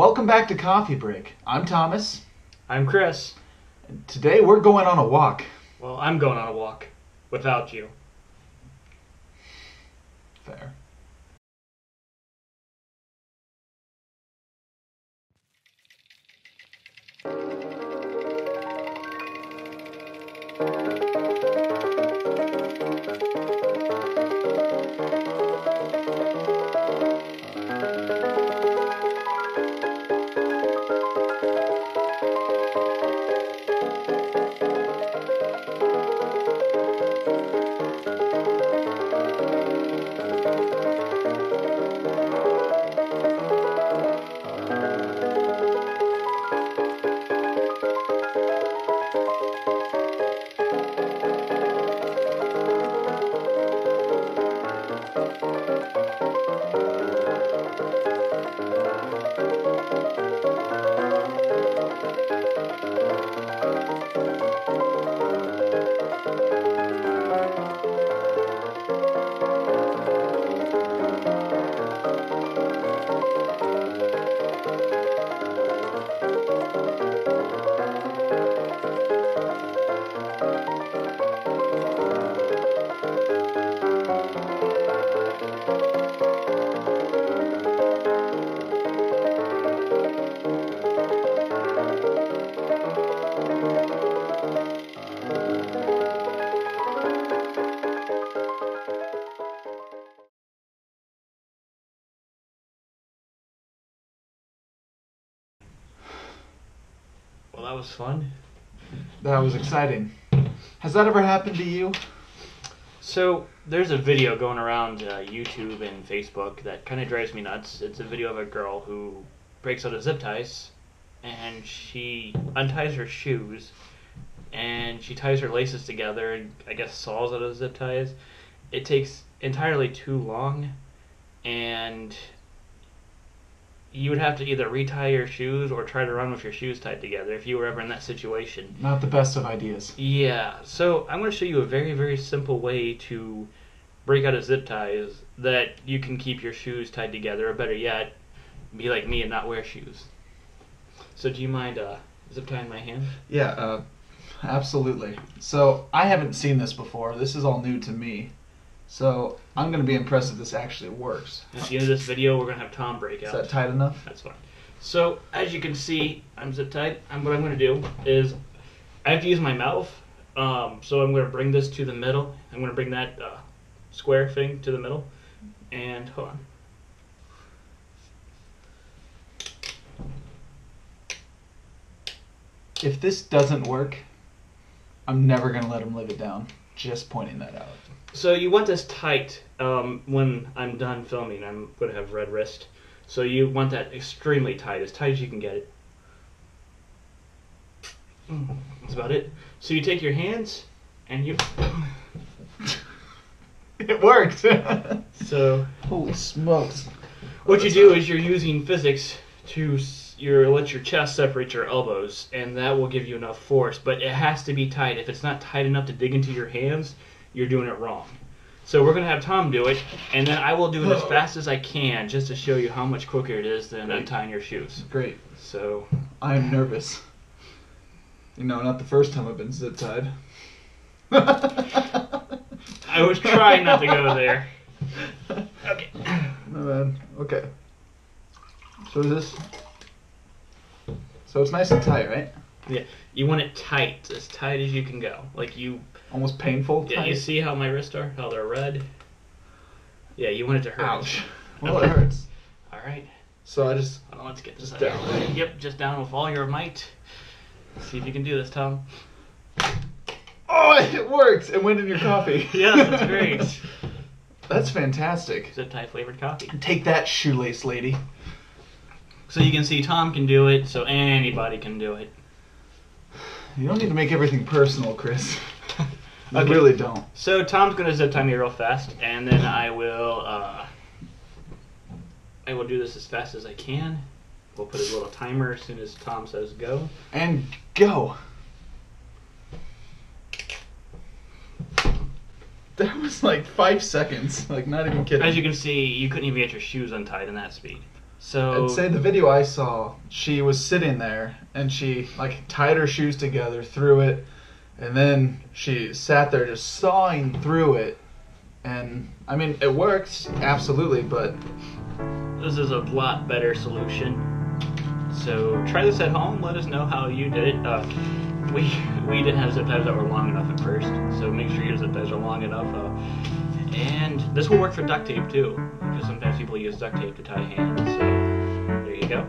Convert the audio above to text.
Welcome back to Coffee Break. I'm Thomas. I'm Chris. And today we're going on a walk. Well, I'm going on a walk without you. Fair. Well, that was fun. That was exciting. Has that ever happened to you? So, there's a video going around YouTube and Facebook that kind of drives me nuts. It's a video of a girl who breaks out of zip ties, and she unties her shoes, and she ties her laces together, and I guess saws out of zip ties. It takes entirely too long, and you would have to either retie your shoes or try to run with your shoes tied together if you were ever in that situation. Not the best of ideas. Yeah, so I'm going to show you a very, very simple way to break out of zip ties that you can keep your shoes tied together, or better yet, be like me and not wear shoes. So do you mind zip tying my hand? Yeah, absolutely. So I haven't seen this before. This is all new to me. So I'm going to be impressed if this actually works. At the end of this video, we're going to have Tom break out. Is that tight enough? That's fine. So, as you can see, I'm zip tied. What I'm going to do is, I have to use my mouth. So I'm going to bring this to the middle. I'm going to bring that square thing to the middle. And, hold on. If this doesn't work, I'm never going to let him live it down. Just pointing that out. So you want this tight when I'm done filming. I'm going to have red wrist. So you want that extremely tight as you can get it. That's about it. So you take your hands and you... It worked! So... Holy smokes. What you do is you're using physics to let your chest separate your elbows, and that will give you enough force. But it has to be tight. If it's not tight enough to dig into your hands, you're doing it wrong. So we're going to have Tom do it, and then I will do it as fast as I can just to show you how much quicker it is than untying your shoes. Great. So I'm nervous. You know, not the first time I've been zip tied. I was trying not to go there. Okay. No bad. Okay. So is this... So it's nice and tight, right? Yeah. You want it tight as you can go. Like you... Almost painful tight? Yeah, you see how my wrists are? How they're red? Yeah, you want it to hurt. Ouch. Well, it hurts. Alright. So I just... Well, let's get this out. down. Yep, just down with all your might. See if you can do this, Tom. Oh, it worked! It went in your coffee. Yeah, that's great. That's fantastic. Zip tie flavored coffee. Take that, shoelace lady. So you can see Tom can do it, so anybody can do it. You don't need to make everything personal, Chris. You Okay. really don't. So Tom's going to zip tie me real fast, and then I will do this as fast as I can. We'll put a little timer as soon as Tom says go. And go. That was like 5 seconds. Like, not even kidding. As you can see, you couldn't even get your shoes untied in that speed. So I'd say the video I saw, she was sitting there and she like tied her shoes together, threw it, and then she sat there just sawing through it. And I mean, it works absolutely, but this is a lot better solution. So try this at home. Let us know how you did it. We didn't have zip ties that were long enough at first, so make sure your zip ties are long enough. And this will work for duct tape too, because sometimes people use duct tape to tie hands. So there you go.